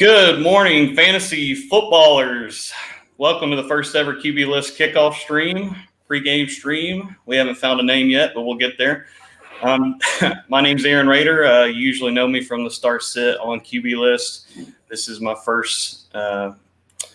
Good morning, fantasy footballers. Welcome to the first ever QB List kickoff stream, pregame stream. We haven't found a name yet, but we'll get there. My name's Aaron Rader. You usually know me from the Start Sit on QB List. This is my first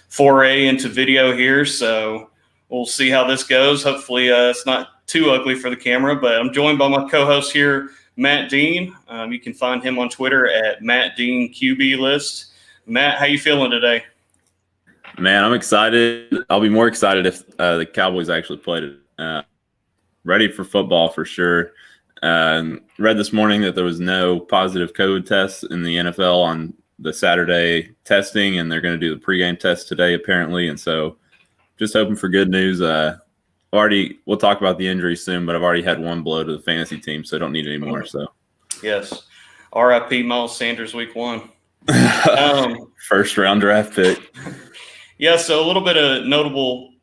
foray into video here, so we'll see how this goes. Hopefully it's not too ugly for the camera, but I'm joined by my co-host here, Matt Dean. You can find him on Twitter at Matt Dean QB List. Matt, how you feeling today? Man, I'm excited. I'll be more excited if the Cowboys actually played it. Ready for football for sure. Read this morning that there was no positive COVID tests in the NFL on the Saturday testing, and they're going to do the pregame test today apparently. And so just hoping for good news. We'll talk about the injury soon, but I've already had one blow to the fantasy team, so I don't need any more. So yes, RIP Miles Sanders week 1. First round draft pick. Yeah, so a little bit of notable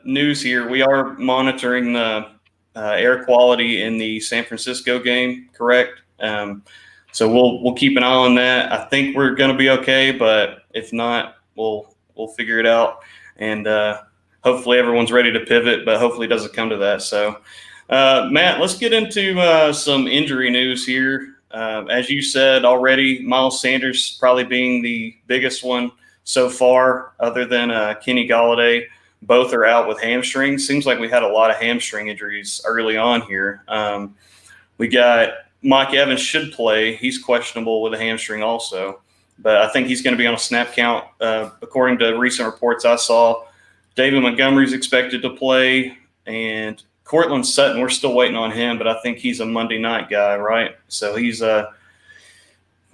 news here. We are monitoring the air quality in the San Francisco game, correct? So we'll keep an eye on that. I think we're going to be okay, but if not, we'll figure it out. And hopefully everyone's ready to pivot, but hopefully it doesn't come to that. So, Matt, let's get into some injury news here. As you said already, Miles Sanders probably being the biggest one so far, other than Kenny Golladay. Both are out with hamstrings. Seems like we had a lot of hamstring injuries early on here. We got Mike Evans should play. He's questionable with a hamstring also, but I think he's going to be on a snap count. According to recent reports I saw, David Montgomery's expected to play, and Cortland Sutton, we're still waiting on him, but I think he's a Monday night guy, right? So he's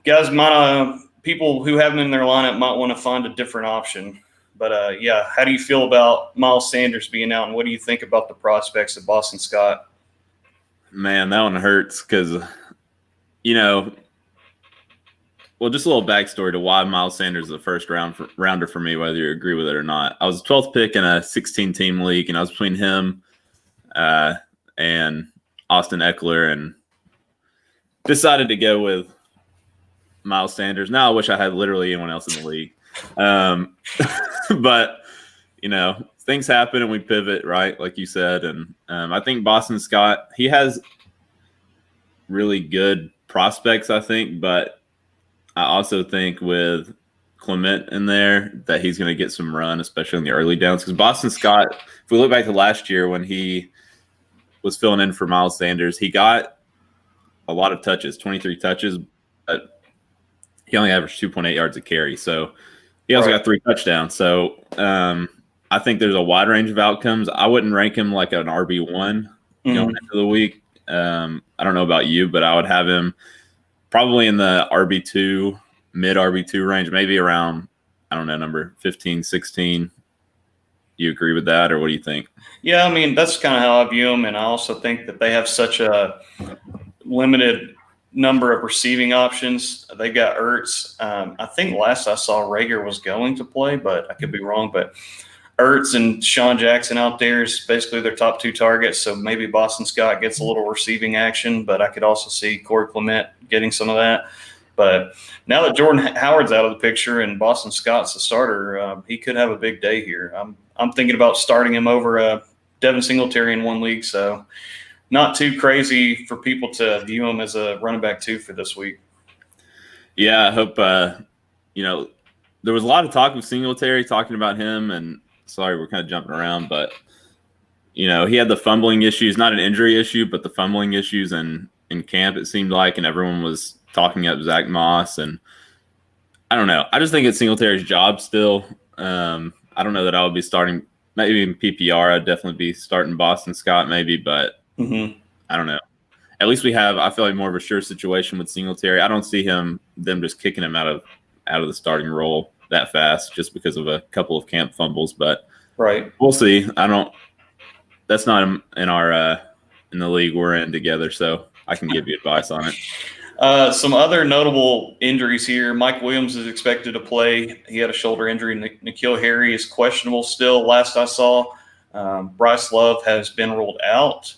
guys might people who have him in their lineup might want to find a different option. But yeah, how do you feel about Miles Sanders being out, and what do you think about the prospects of Boston Scott? Man, that one hurts because, well, just a little backstory to why Miles Sanders is the first rounder for me, whether you agree with it or not. I was the 12th pick in a 16-team league, and I was between him and Austin Eckler, and decided to go with Miles Sanders. Now I wish I had literally anyone else in the league. But, things happen and we pivot, right? Like you said. And I think Boston Scott, he has really good prospects, I think. But I also think with Clement in there that he's going to get some run, especially in the early downs. Because Boston Scott, if we look back to last year when he was filling in for Miles Sanders, he got a lot of touches, 23 touches, but he only averaged 2.8 yards a carry. So he also got 3 touchdowns. So I think there's a wide range of outcomes. I wouldn't rank him like an RB1 going into the week. I don't know about you, but I would have him probably in the RB2, mid RB2 range, maybe around, I don't know, number 15, 16. You agree with that, or what do you think? Yeah, I mean, that's kind of how I view them, and I also think that they have such a limited number of receiving options. They got Ertz. I think last I saw Rager was going to play, but I could be wrong. But Ertz and Sean Jackson out there is basically their top 2 targets, so maybe Boston Scott gets a little receiving action, but I could also see Corey Clement getting some of that. But now that Jordan Howard's out of the picture and Boston Scott's the starter, he could have a big day here. I'm thinking about starting him over Devin Singletary in one league, so not too crazy for people to view him as a running back 2 for this week. Yeah, I hope, there was a lot of talk with Singletary, talking about him, and sorry, we're kind of jumping around, but, he had the fumbling issues, not an injury issue, but the fumbling issues in camp, it seemed like, and everyone was talking up Zach Moss, and I don't know. I just think it's Singletary's job still. I don't know that I would be starting, maybe in PPR, I'd definitely be starting Boston Scott maybe, but I don't know. At least I feel like more of a sure situation with Singletary. I don't see them just kicking him out of the starting role that fast just because of a couple of camp fumbles, but we'll see. That's not in our in the league we're in together, so I can give you advice on it. Some other notable injuries here. Mike Williams is expected to play. He had a shoulder injury. N'Keal Harry is questionable still, last I saw. Bryce Love has been ruled out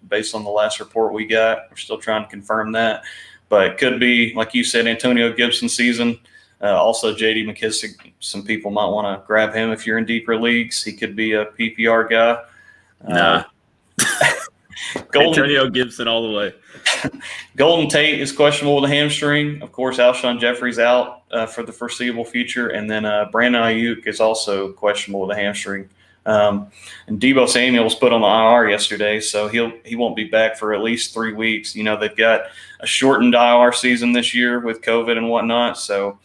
based on the last report we got. We're still trying to confirm that. But it could be, like you said, Antonio Gibson season. Also, J.D. McKissick, some people might want to grab him if you're in deeper leagues. He could be a PPR guy. Nah. Antonio Gibson all the way. Golden Tate is questionable with a hamstring. Of course, Alshon Jeffrey's out for the foreseeable future. And then Brandon Ayuk is also questionable with a hamstring. And Deebo Samuel was put on the IR yesterday, so he won't be back for at least 3 weeks. You know, they've got a shortened IR season this year with COVID and whatnot. So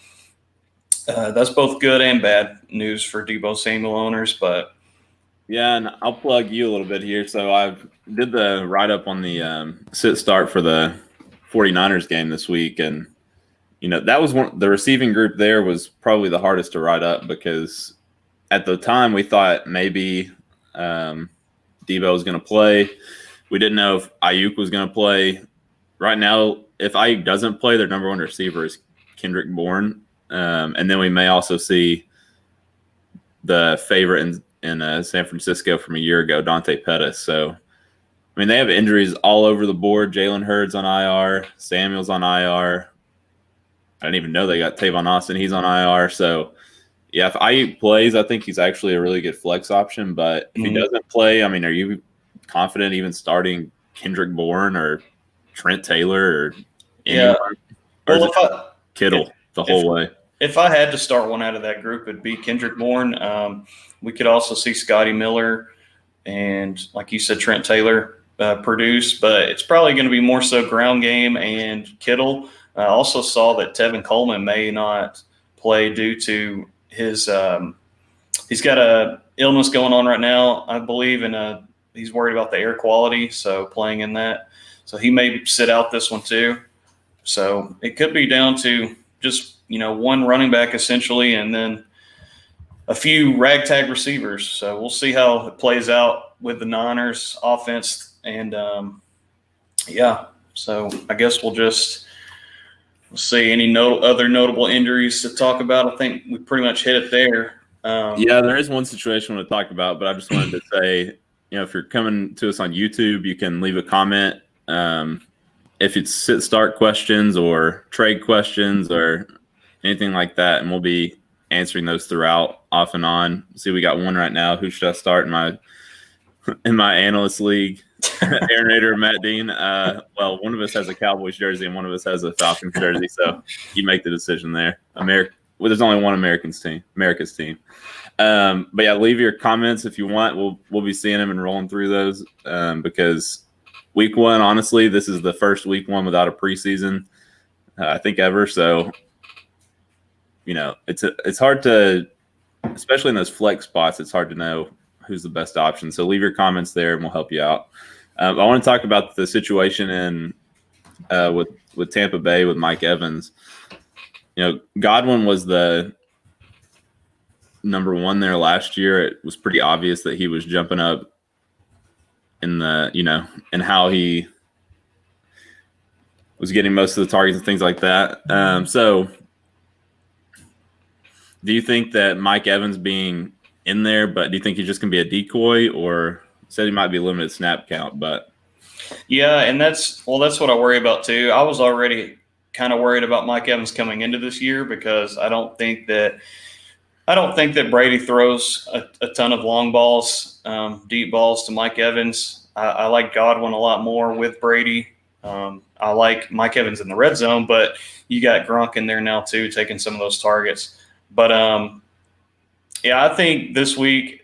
that's both good and bad news for Deebo Samuel owners. But yeah, and I'll plug you a little bit here. So I did the write-up on the sit start for the 49ers game this week. And, you know, that was the receiving group there was probably the hardest to write up because at the time we thought maybe Deebo was going to play. We didn't know if Ayuk was going to play. Right now, if Ayuk doesn't play, their number one receiver is Kendrick Bourne. And then we may also see the favorite in San Francisco from a year ago, Dante Pettis. So, I mean, they have injuries all over the board. Jalen Hurd's on IR. Samuel's on IR. I didn't even know they got Tavon Austin. He's on IR. So, yeah, if Ayuk plays, I think he's actually a really good flex option. But if he doesn't play, I mean, are you confident even starting Kendrick Bourne or Trent Taylor or anyone? Or is it Kittle the whole way? If I had to start one out of that group, it'd be Kendrick Bourne. We could also see Scotty Miller and, like you said, Trent Taylor produce, but it's probably going to be more so ground game and Kittle. I also saw that Tevin Coleman may not play due to his he's got a illness going on right now, I believe, and he's worried about the air quality, so playing in that. So he may sit out this one too. So it could be down to just, you know, one running back essentially, and then a few ragtag receivers. So we'll see how it plays out with the Niners offense. And so I guess we'll see any other notable injuries to talk about. I think we pretty much hit it there. Yeah, there is one situation I want to talk about, but I just wanted to say, you know, if you're coming to us on YouTube, you can leave a comment. If it's sit-start questions or trade questions or anything like that, and we'll be answering those throughout, off and on. See, we got one right now. Who should I start in my analyst league? Rader and Matt Dean. Well, one of us has a Cowboys jersey and one of us has a Falcons jersey, so you make the decision there. There's only one America's team. But yeah, leave your comments if you want. We'll be seeing them and rolling through those because week one, honestly, this is the first week one without a preseason, I think ever. So, you know, it's hard to, especially in those flex spots, it's hard to know who's the best option. So leave your comments there and we'll help you out. I want to talk about the situation with Tampa Bay with Mike Evans. You know, Godwin was the number one there last year. It was pretty obvious that he was jumping up in and how he was getting most of the targets and things like that. So do you think that Mike Evans being in there, but do you think he's just going to be a decoy, or said he might be limited snap count? But yeah, and that's what I worry about too. I was already kind of worried about Mike Evans coming into this year because I don't think that Brady throws a ton of long balls, deep balls to Mike Evans. I like Godwin a lot more with Brady. I like Mike Evans in the red zone, but you got Gronk in there now too, taking some of those targets. But I think this week,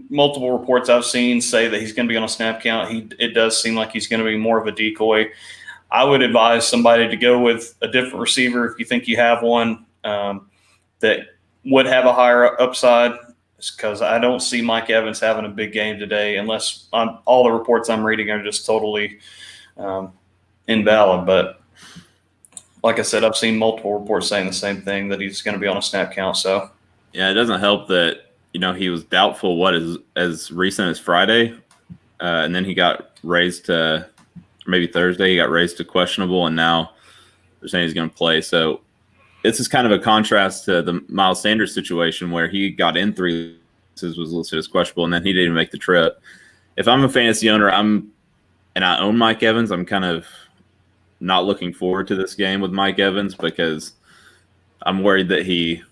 multiple reports I've seen say that he's going to be on a snap count. It does seem like he's going to be more of a decoy. I would advise somebody to go with a different receiver if you think you have one that would have a higher upside, because I don't see Mike Evans having a big game today unless all the reports I'm reading are just totally invalid. But like I said, I've seen multiple reports saying the same thing, that he's going to be on a snap count. So yeah, it doesn't help that, you know, he was doubtful as recent as Friday, and then he got raised to maybe Thursday. He got raised to questionable, and now they're saying he's going to play. So this is kind of a contrast to the Miles Sanders situation where he got in 3 was listed as questionable, and then he didn't even make the trip. If I'm a fantasy owner, and I own Mike Evans, I'm kind of not looking forward to this game with Mike Evans because I'm worried that he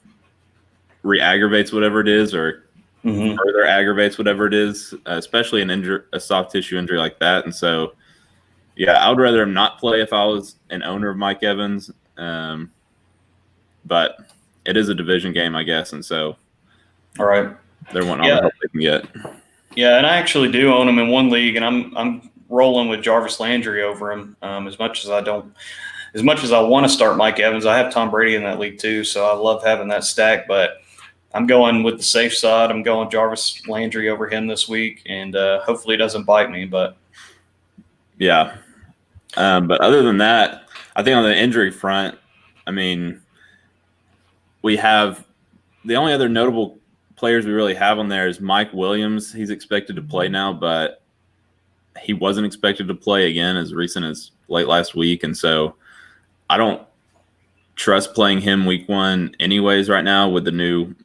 re-aggravates whatever it is or further aggravates whatever it is, especially a soft tissue injury like that. And so, yeah, I would rather him not play if I was an owner of Mike Evans. But it is a division game, I guess. And so, all right, they're wanting all the help they can get. Yeah, and I actually do own him in one league, and I'm rolling with Jarvis Landry over him. As much as I want to start Mike Evans, I have Tom Brady in that league too, so I love having that stack. But I'm going with the safe side. I'm going Jarvis Landry over him this week, and hopefully it doesn't bite me. But yeah, but other than that, I think on the injury front, I mean, we have the only other notable players we really have on there is Mike Williams. He's expected to play now, but he wasn't expected to play again as recent as late last week. And so I don't trust playing him week one anyways right now with the new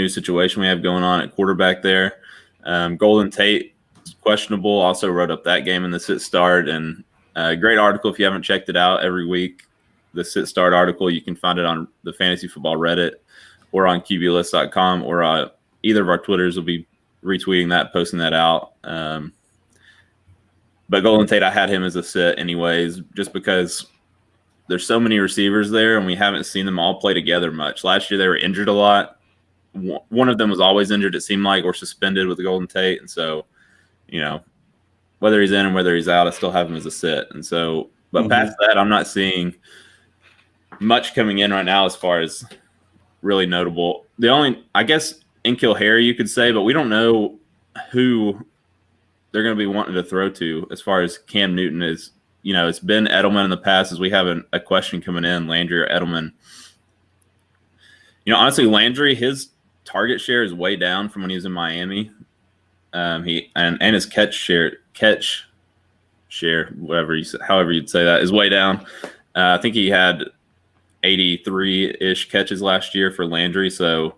situation we have going on at quarterback there. Golden Tate is questionable. Also wrote up that game in the sit start, and a great article if you haven't checked it out every week. The sit start article, you can find it on the Fantasy Football Reddit or on QBList.com, or either of our Twitters will be retweeting that, posting that out. But Golden Tate, I had him as a sit anyways, just because there's so many receivers there and we haven't seen them all play together much. Last year they were injured a lot. One of them was always injured, it seemed like, or suspended with the Golden Tate. And so, whether he's in and whether he's out, I still have him as a sit. And so, but past that, I'm not seeing much coming in right now as far as really notable. The only, I guess, N'Keal Harry you could say, but we don't know who they're going to be wanting to throw to as far as Cam Newton is. It's been Edelman in the past as we have a question coming in, Landry or Edelman. Honestly, Landry, his target share is way down from when he was in Miami. He and his catch share, however you'd say that, is way down. I think he had 83-ish catches last year for Landry. So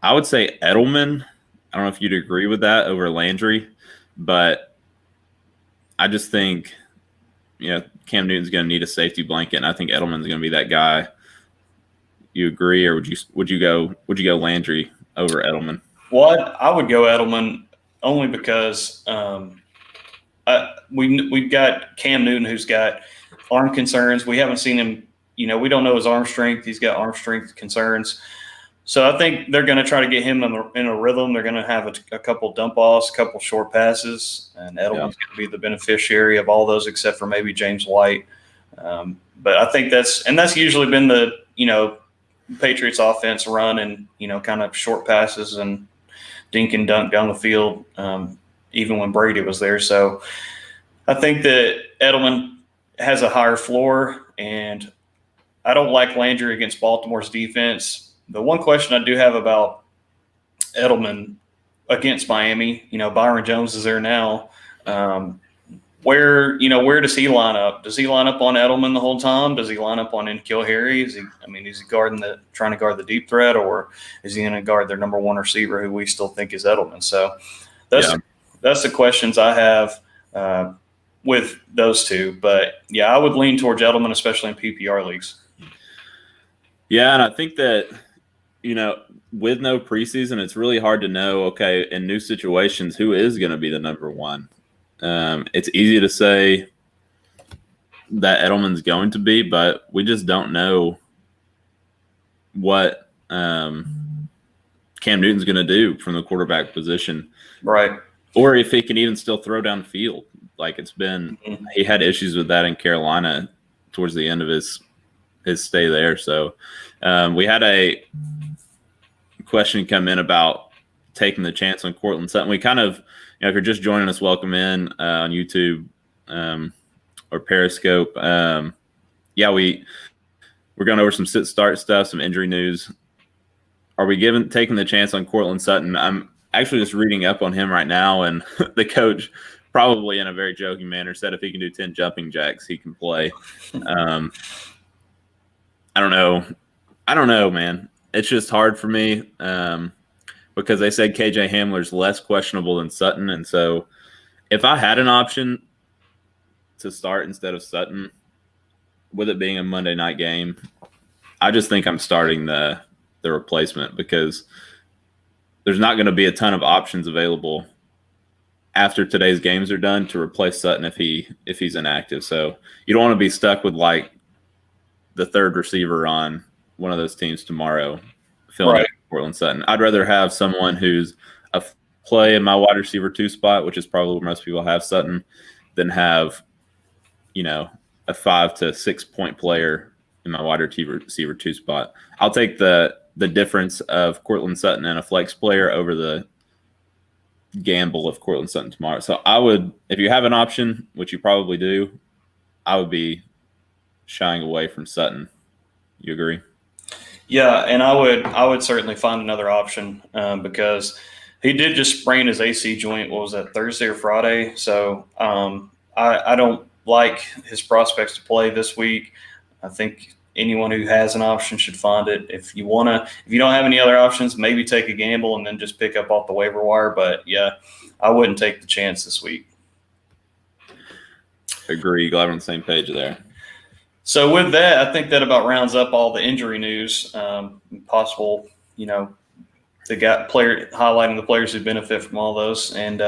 I would say Edelman. I don't know if you'd agree with that over Landry, but I just think, Cam Newton's going to need a safety blanket, and I think Edelman's going to be that guy. You agree, or would you go Landry over Edelman? Well, I would go Edelman only because we've got Cam Newton who's got arm concerns. We haven't seen him. We don't know his arm strength. He's got arm strength concerns. So I think they're going to try to get him in a rhythm. They're going to have a couple dump offs, a couple short passes, and Edelman's going to be the beneficiary of all those, except for maybe James White. But I think that's usually been the Patriots offense run and kind of short passes and dink and dunk down the field, even when Brady was there. So I think that Edelman has a higher floor, and I don't like Landry against Baltimore's defense. The one question I do have about Edelman against Miami, Byron Jones is there now. Where does he line up? Does he line up on Edelman the whole time? Does he line up on N'Keal Harry? Is he trying to guard the deep threat, or is he going to guard their number one receiver who we still think is Edelman? So that's the questions I have with those two. But yeah, I would lean towards Edelman, especially in PPR leagues. Yeah, and I think that, with no preseason, it's really hard to know, okay, in new situations, who is going to be the number one. It's easy to say that Edelman's going to be, but we just don't know what Cam Newton's going to do from the quarterback position. Right. Or if he can even still throw downfield. Like it's been he had issues with that in Carolina towards the end of his stay there. So we had a question come in about taking the chance on Courtland Sutton. We kind of, if you're just joining us, welcome in on YouTube or Periscope. We're going over some sit-start stuff, some injury news. Are we taking the chance on Courtland Sutton? I'm actually just reading up on him right now, and the coach, probably in a very joking manner, said if he can do 10 jumping jacks, he can play. I don't know, man. It's just hard for me because they said KJ Hamler's less questionable than Sutton. And so if I had an option to start instead of Sutton, with it being a Monday night game, I just think I'm starting the replacement because there's not going to be a ton of options available after today's games are done to replace Sutton if he's inactive. So you don't want to be stuck with like the third receiver on one of those teams tomorrow filling in Portland Sutton. I'd rather have someone who's a play in my wide receiver 2 spot, which is probably where most people have Sutton, than have, a 5 to 6 point player in my wide receiver 2 spot. I'll take the difference of Cortland Sutton and a flex player over the gamble of Cortland Sutton tomorrow. So I would, if you have an option, which you probably do, I would be shying away from Sutton. You agree? Yeah, and I would certainly find another option because he did just sprain his AC joint. What was that, Thursday or Friday? So I don't like his prospects to play this week. I think anyone who has an option should find it. If you don't have any other options, maybe take a gamble and then just pick up off the waiver wire. But yeah, I wouldn't take the chance this week. Agree. Glad we're on the same page there. So with that, I think that about rounds up all the injury news. Possible, highlighting the players who benefit from all those. And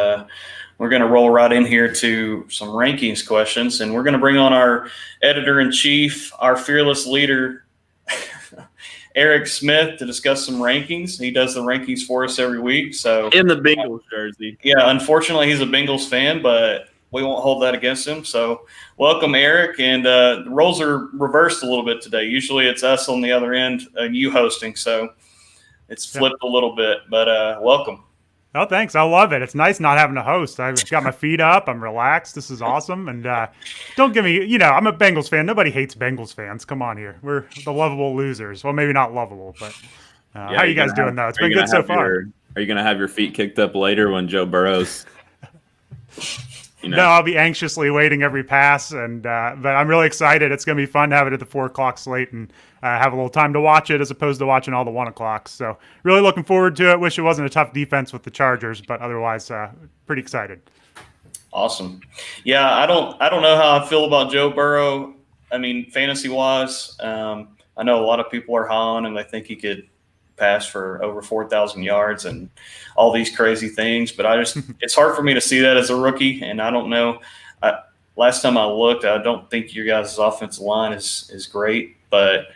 we're going to roll right in here to some rankings questions. And we're going to bring on our editor-in-chief, our fearless leader, Eric Smith, to discuss some rankings. He does the rankings for us every week. So in the Bengals jersey. Yeah, unfortunately, he's a Bengals fan, but we won't hold that against him. So welcome, Eric. And the roles are reversed a little bit today. Usually it's us on the other end and you hosting. So it's flipped a little bit, but welcome. Oh, thanks. I love it. It's nice not having to host. I've got my feet up. I'm relaxed. This is awesome. And don't give me, I'm a Bengals fan. Nobody hates Bengals fans. Come on here. We're the lovable losers. Well, maybe not lovable, but how are you guys doing, though? It's been good so far. Are you going to have your feet kicked up later when Joe Burrow's No, I'll be anxiously waiting every pass, but I'm really excited. It's going to be fun to have it at the 4 o'clock slate and have a little time to watch it as opposed to watching all the 1 o'clocks. So really looking forward to it. Wish it wasn't a tough defense with the Chargers, but otherwise pretty excited. Awesome. Yeah, I don't know how I feel about Joe Burrow. I mean, fantasy-wise, I know a lot of people are high on him. They think he could pass for over 4,000 yards and all these crazy things. But it's hard for me to see that as a rookie. And I don't know. Last time I looked, I don't think your guys' offensive line is great. But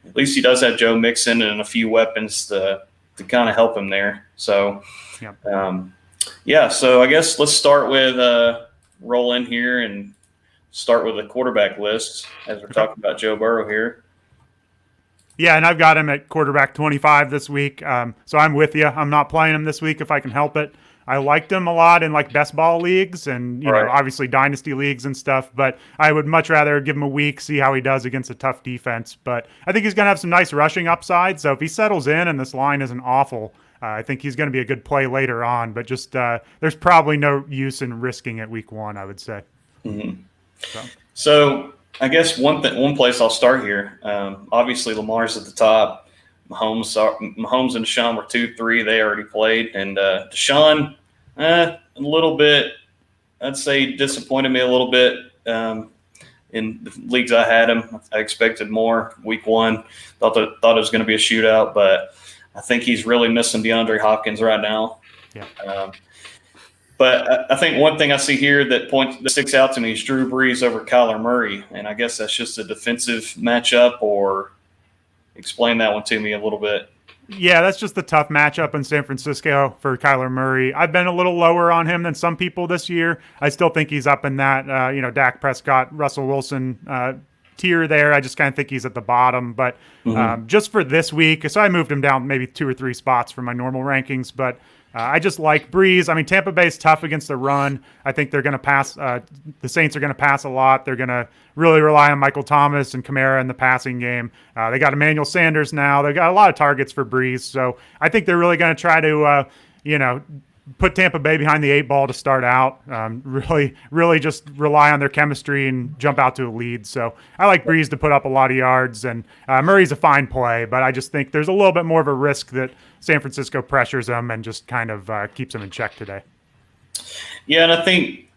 at least he does have Joe Mixon and a few weapons to kind of help him there. So, so I guess let's start with roll in here and start with the quarterback list as we're talking about Joe Burrow here. Yeah, and I've got him at quarterback 25 this week. So I'm with you. I'm not playing him this week if I can help it. I liked him a lot in like best ball leagues and, obviously dynasty leagues and stuff. But I would much rather give him a week, see how he does against a tough defense. But I think he's going to have some nice rushing upside. So if he settles in and this line isn't awful, I think he's going to be a good play later on. But just there's probably no use in risking it week 1, I would say. Mm-hmm. So I guess one place I'll start here. Obviously, Lamar's at the top. Mahomes and Deshaun were 2-3. They already played, and Deshaun a little bit. I'd say disappointed me a little bit in the leagues I had him. I expected more. Week 1, thought it was going to be a shootout, but I think he's really missing DeAndre Hopkins right now. Yeah. But I think one thing I see here that sticks out to me is Drew Brees over Kyler Murray, and I guess that's just a defensive matchup. Or explain that one to me a little bit. Yeah, that's just the tough matchup in San Francisco for Kyler Murray. I've been a little lower on him than some people this year. I still think he's up in that Dak Prescott, Russell Wilson tier there. I just kind of think he's at the bottom. But just for this week, so I moved him down maybe 2 or 3 spots from my normal rankings, but I just like Breeze. I mean, Tampa Bay's tough against the run. I think they're going to pass. The Saints are going to pass a lot. They're going to really rely on Michael Thomas and Kamara in the passing game. They got Emmanuel Sanders now. They got a lot of targets for Breeze. So I think they're really going to try to, put Tampa Bay behind the 8 ball to start out. Really just rely on their chemistry and jump out to a lead. So I like Breeze to put up a lot of yards, and Murray's a fine play, but I just think there's a little bit more of a risk that San Francisco pressures them and just kind of keeps them in check today. Yeah, and I think,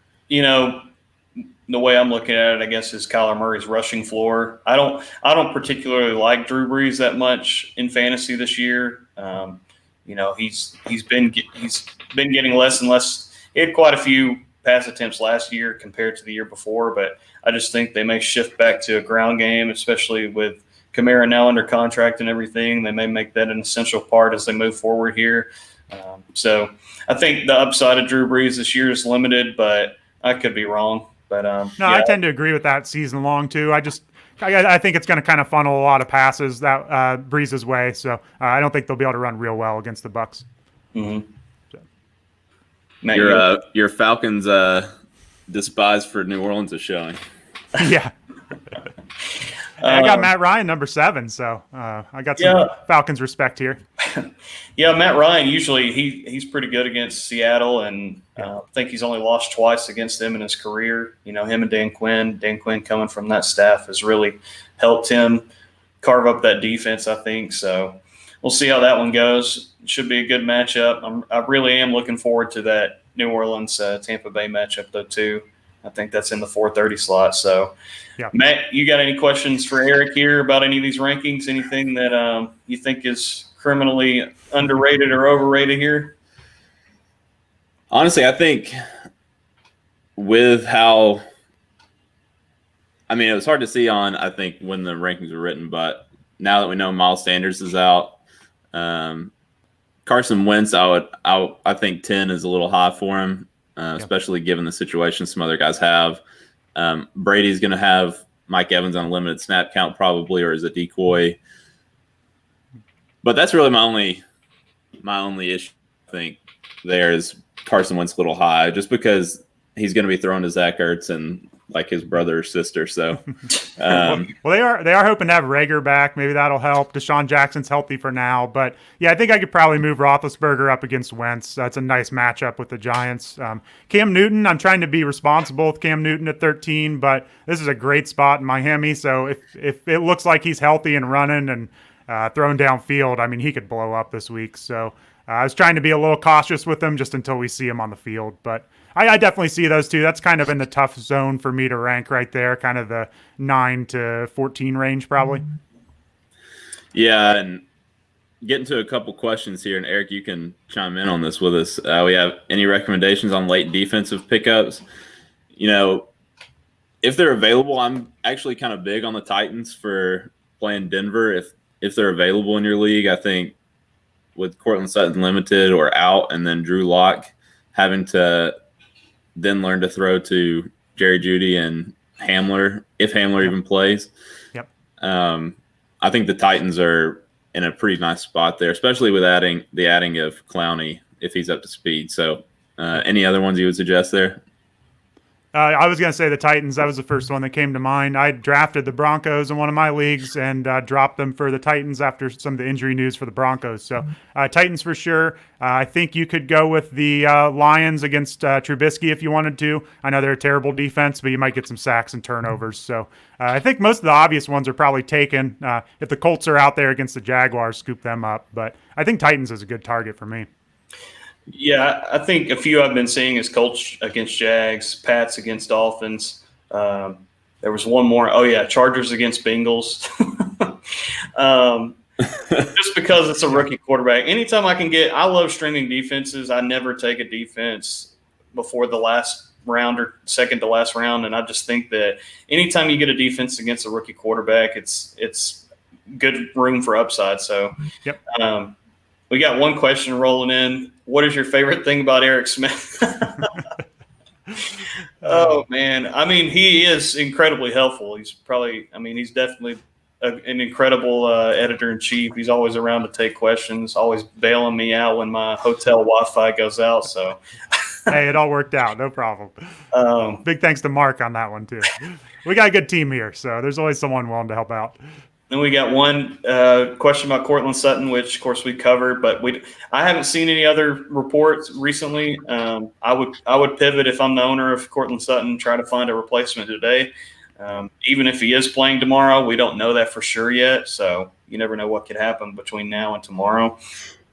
the way I'm looking at it, I guess, is Kyler Murray's rushing floor. I don't particularly like Drew Brees that much in fantasy this year. He's been getting less and less. He had quite a few pass attempts last year compared to the year before, but I just think they may shift back to a ground game, especially with Kamara now under contract and everything. They may make that an essential part as they move forward here. So I think the upside of Drew Brees this year is limited, but I could be wrong. But no, I tend to agree with that season long too. I think it's going to kind of funnel a lot of passes that Brees' way. So I don't think they'll be able to run real well against the Bucs. Mm-hmm. So. Matt, your Falcons despise for New Orleans is showing. Yeah. I got Matt Ryan number 7, so I got some Falcons respect here. Yeah, Matt Ryan, usually he's pretty good against Seattle, and I think he's only lost twice against them in his career. Him and Dan Quinn coming from that staff has really helped him carve up that defense, I think. So we'll see how that one goes. It should be a good matchup. I really am looking forward to that New Orleans Tampa Bay matchup, though, too. I think that's in the 4:30 slot. So, Matt, you got any questions for Eric here about any of these rankings? Anything that you think is criminally underrated or overrated here? Honestly, I think with how – it was hard to see I think, when the rankings were written, but now that we know Miles Sanders is out, Carson Wentz, I think 10 is a little high for him. Especially given the situation some other guys have. Brady's going to have Mike Evans on a limited snap count probably, or as a decoy. But that's really my only issue, I think, there is Carson Wentz a little high, just because he's going to be thrown to Zach Ertz and like his brother or sister. So, well, they are hoping to have Rager back. Maybe that'll help. Deshaun Jackson's healthy for now, but yeah, I think I could probably move Roethlisberger up against Wentz. That's a nice matchup with the Giants. Cam Newton, I'm trying to be responsible with Cam Newton at 13, but this is a great spot in Miami. So if it looks like he's healthy and running and throwing downfield, he could blow up this week. So I was trying to be a little cautious with him just until we see him on the field, but I definitely see those two. That's kind of in the tough zone for me to rank right there, kind of the 9 to 14 range probably. Yeah, and getting to a couple questions here, and Eric, you can chime in on this with us. We have any recommendations on late defensive pickups? If they're available, I'm actually kind of big on the Titans for playing Denver. If they're available in your league, I think with Cortland Sutton limited or out, and then Drew Lock having to then learn to throw to Jerry Jeudy and Hamler, if Hamler even plays. Yep. I think the Titans are in a pretty nice spot there, especially with the adding of Clowney if he's up to speed. So any other ones you would suggest there? I was going to say the Titans. That was the first one that came to mind. I drafted the Broncos in one of my leagues and dropped them for the Titans after some of the injury news for the Broncos. So Titans for sure. I think you could go with the Lions against Trubisky if you wanted to. I know they're a terrible defense, but you might get some sacks and turnovers. So I think most of the obvious ones are probably taken. If the Colts are out there against the Jaguars, scoop them up. But I think Titans is a good target for me. Yeah, I think a few I've been seeing is Colts against Jags, Pats against Dolphins. There was one more. Oh, yeah, Chargers against Bengals. Just because it's a rookie quarterback. Anytime I love streaming defenses. I never take a defense before the last round or second to last round, and I just think that anytime you get a defense against a rookie quarterback, it's good room for upside. So, yep. We got one question rolling in. What is your favorite thing about Eric Smith? Oh, man. He is incredibly helpful. He's definitely an incredible editor-in-chief. He's always around to take questions, always bailing me out when my hotel Wi-Fi goes out. So, hey, it all worked out. No problem. Big thanks to Mark on that one, too. We got a good team here, so there's always someone willing to help out. Then we got one question about Cortland Sutton, which, of course, we covered, but I haven't seen any other reports recently. I would pivot if I'm the owner of Cortland Sutton, try to find a replacement today. Even if he is playing tomorrow, we don't know that for sure yet, so you never know what could happen between now and tomorrow.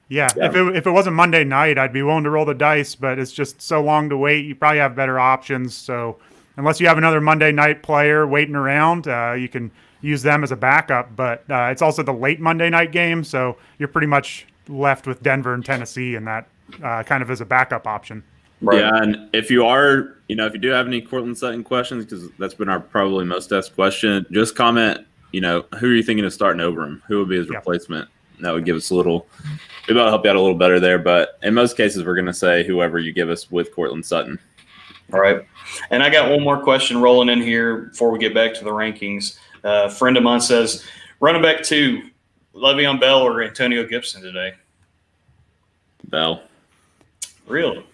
Yeah. If it wasn't Monday night, I'd be willing to roll the dice, but it's just so long to wait. You probably have better options, so unless you have another Monday night player waiting around, you can use them as a backup. But it's also the late Monday night game, so you're pretty much left with Denver and Tennessee in that kind of as a backup option. Right. Yeah, and if you are, if you do have any Courtland Sutton questions, because that's been our probably most asked question, just comment, who are you thinking of starting over him? Who would be his replacement? That would give us maybe that'll help you out a little better there. But in most cases, we're going to say whoever you give us with Courtland Sutton. All right. And I got one more question rolling in here before we get back to the rankings. A friend of mine says, running back 2, Le'Veon Bell or Antonio Gibson today? Bell. Really?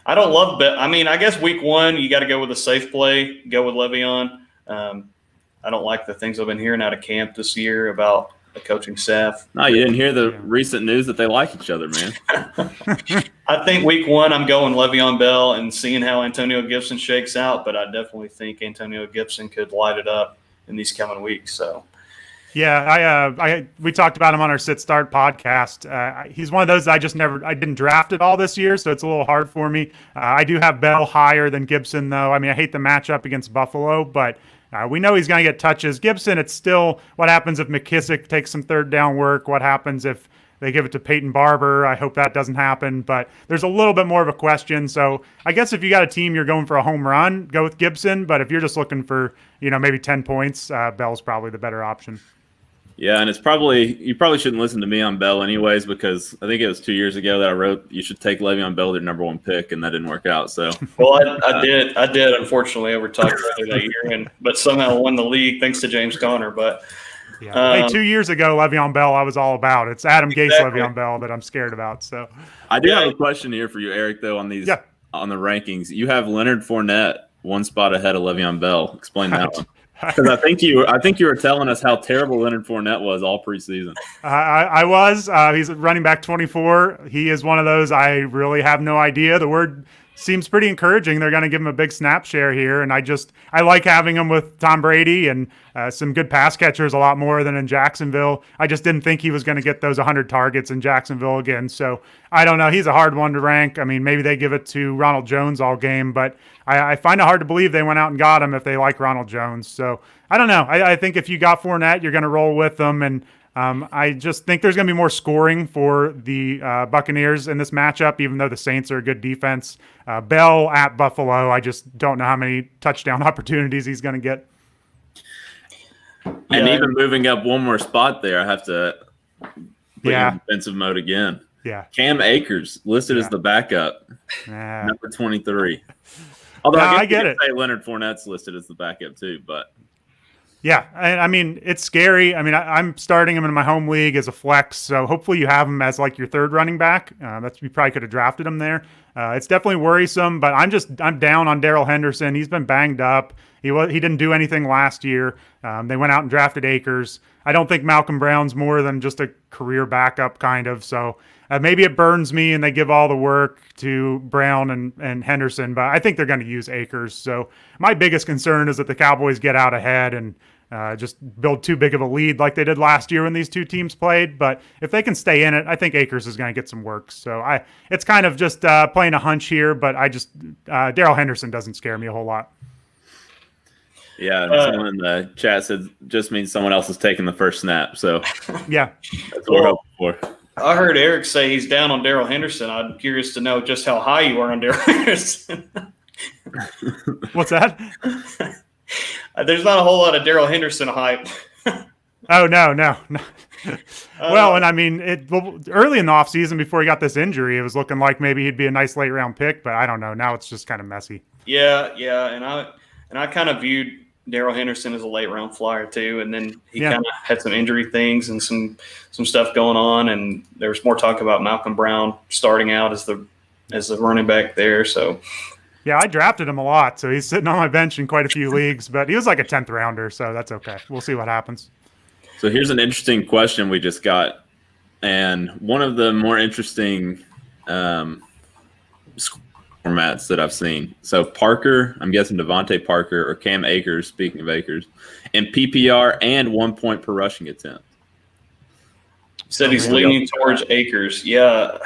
I don't love Bell. I mean, I guess week 1, you got to go with a safe play, go with Le'Veon. I don't like the things I've been hearing out of camp this year about the coaching staff. No, you didn't hear the recent news that they like each other, man. I think week 1, I'm going Le'Veon Bell and seeing how Antonio Gibson shakes out, but I definitely think Antonio Gibson could light it up in these coming weeks. So, yeah, we talked about him on our Sit Start podcast. He's one of those I didn't draft at all this year, so it's a little hard for me. I do have Bell higher than Gibson, though. I mean, I hate the matchup against Buffalo, but we know he's going to get touches. Gibson, it's still what happens if McKissick takes some third down work, what happens if they give it to Peyton Barber. I hope that doesn't happen, but there's a little bit more of a question. So I guess if you got a team you're going for a home run, go with Gibson, but if you're just looking for, maybe 10 points, Bell's probably the better option. Yeah, and you probably shouldn't listen to me on Bell anyways, because I think it was 2 years ago that I wrote you should take Le'Veon Bell their number 1 pick, and that didn't work out. So well, I did unfortunately over Todd Gurley that year, but somehow won the league thanks to James Conner. But hey, 2 years ago, Le'Veon Bell, I was all about. It's Adam Gase, Le'Veon Bell that I'm scared about. So I do have a question here for you, Eric, though, on these on the rankings. You have Leonard Fournette 1 spot ahead of Le'Veon Bell. Explain that one. Because I think you were telling us how terrible Leonard Fournette was all preseason. I was. He's running back 24. He is one of those I really have no idea. The word seems pretty encouraging. They're going to give him a big snap share here, and I like having him with Tom Brady and some good pass catchers a lot more than in Jacksonville. I just didn't think he was going to get those 100 targets in Jacksonville again. So I don't know. He's a hard one to rank. I mean, maybe they give it to Ronald Jones all game, but I find it hard to believe they went out and got him if they like Ronald Jones. So I don't know. I think if you got Fournette, you're going to roll with them, and I just think there's going to be more scoring for the Buccaneers in this matchup, even though the Saints are a good defense. Bell at Buffalo, I just don't know how many touchdown opportunities he's going to get. And even moving up one more spot there, I have to put in defensive mode again. Yeah. Cam Akers listed as the backup, number 23. Although I get it. Say Leonard Fournette's listed as the backup too, but. Yeah, I mean, it's scary. I mean, I'm starting him in my home league as a flex, so hopefully you have him as like your third running back. You probably could have drafted him there. It's definitely worrisome, but I'm down on Darrell Henderson. He's been banged up. He didn't do anything last year. They went out and drafted Akers. I don't think Malcolm Brown's more than just a career backup kind of, so maybe it burns me and they give all the work to Brown and Henderson, but I think they're going to use Akers. So my biggest concern is that the Cowboys get out ahead and just build too big of a lead like they did last year when these two teams played. But if they can stay in it, I think Akers is going to get some work. So it's kind of just playing a hunch here, but Darrell Henderson doesn't scare me a whole lot. Yeah, and someone in the chat said just means someone else is taking the first snap. So yeah, that's what we're hoping for. I heard Eric say he's down on Darrell Henderson. I'm curious to know just how high you are on Darrell Henderson. What's that? There's not a whole lot of Darrell Henderson hype. Oh, no. Well, and I mean, early in the offseason before he got this injury, it was looking like maybe he'd be a nice late round pick, but I don't know. Now it's just kind of messy. Yeah, and I kind of viewed Darrell Henderson as a late round flyer too, and then he kind of had some injury things and some stuff going on, and there was more talk about Malcolm Brown starting out as the running back there. So yeah, I drafted him a lot, so he's sitting on my bench in quite a few leagues, but he was like a 10th rounder, so that's okay. We'll see what happens. So here's an interesting question we just got, and one of the more interesting formats that I've seen. So Parker, I'm guessing Devontae Parker or Cam Akers, speaking of Akers, and PPR and 1 point per rushing attempt. Said he's leaning towards Akers. Yeah.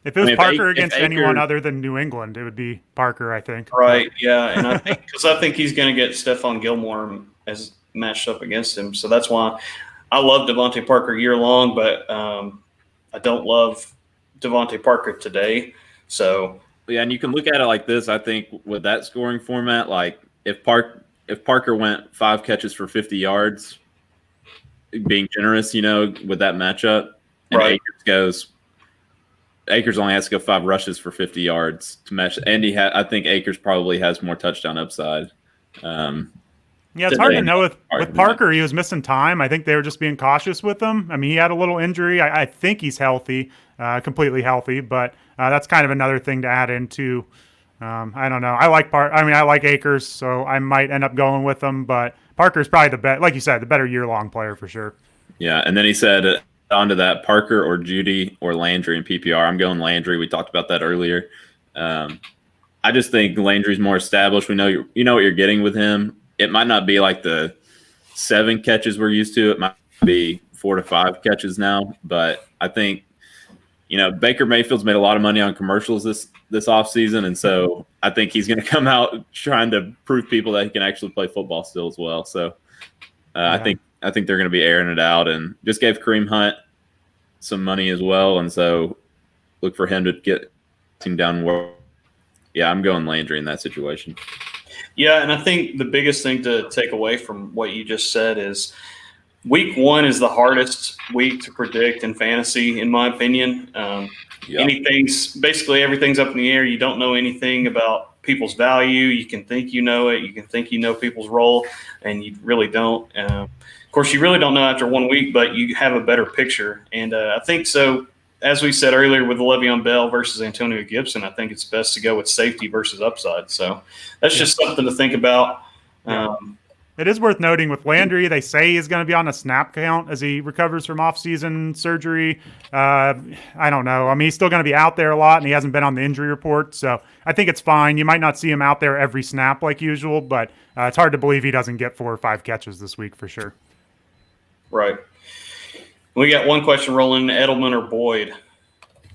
If it was Parker against Akers, anyone other than New England, it would be Parker, I think. Right, yeah, and I think he's going to get Stephon Gilmore as matched up against him, so that's why I love Devontae Parker year long, but I don't love Devontae Parker today. So yeah, and you can look at it like this. I think with that scoring format, like if Parker went 5 catches for 50 yards, being generous, with that matchup, and right. Akers only has to go 5 rushes for 50 yards to match. And I think Akers probably has more touchdown upside. Yeah, it's hard to know with Parker. He was missing time. I think they were just being cautious with him. I mean, he had a little injury. I think he's healthy, completely healthy, but that's kind of another thing to add into. I don't know. I like Akers, so I might end up going with him, but Parker's probably the best, like you said, the better year-long player for sure. Yeah, and then he said onto that, Parker or Judy or Landry in PPR. I'm going Landry. We talked about that earlier. I just think Landry's more established. We know you know what you're getting with him. It might not be like the 7 catches we're used to. It might be 4 to 5 catches now. But I think, Baker Mayfield's made a lot of money on commercials this offseason. And so I think he's going to come out trying to prove people that he can actually play football still as well. So I think they're going to be airing it out, and just gave Kareem Hunt some money as well. And so look for him to get him down. Yeah, I'm going Landry in that situation. Yeah, and I think the biggest thing to take away from what you just said is week 1 is the hardest week to predict in fantasy, in my opinion. Basically everything's up in the air. You don't know anything about people's value. You can think you know it. You can think you know people's role, and you really don't. Of course, you really don't know after 1 week, but you have a better picture. And I think so. As we said earlier with Le'Veon Bell versus Antonio Gibson, I think it's best to go with safety versus upside. So that's just something to think about. It is worth noting with Landry, they say he's going to be on a snap count as he recovers from off-season surgery. I don't know. I mean, he's still going to be out there a lot, and he hasn't been on the injury report. So I think it's fine. You might not see him out there every snap like usual, but it's hard to believe he doesn't get 4 or 5 catches this week for sure. Right. We got one question rolling: Edelman or Boyd?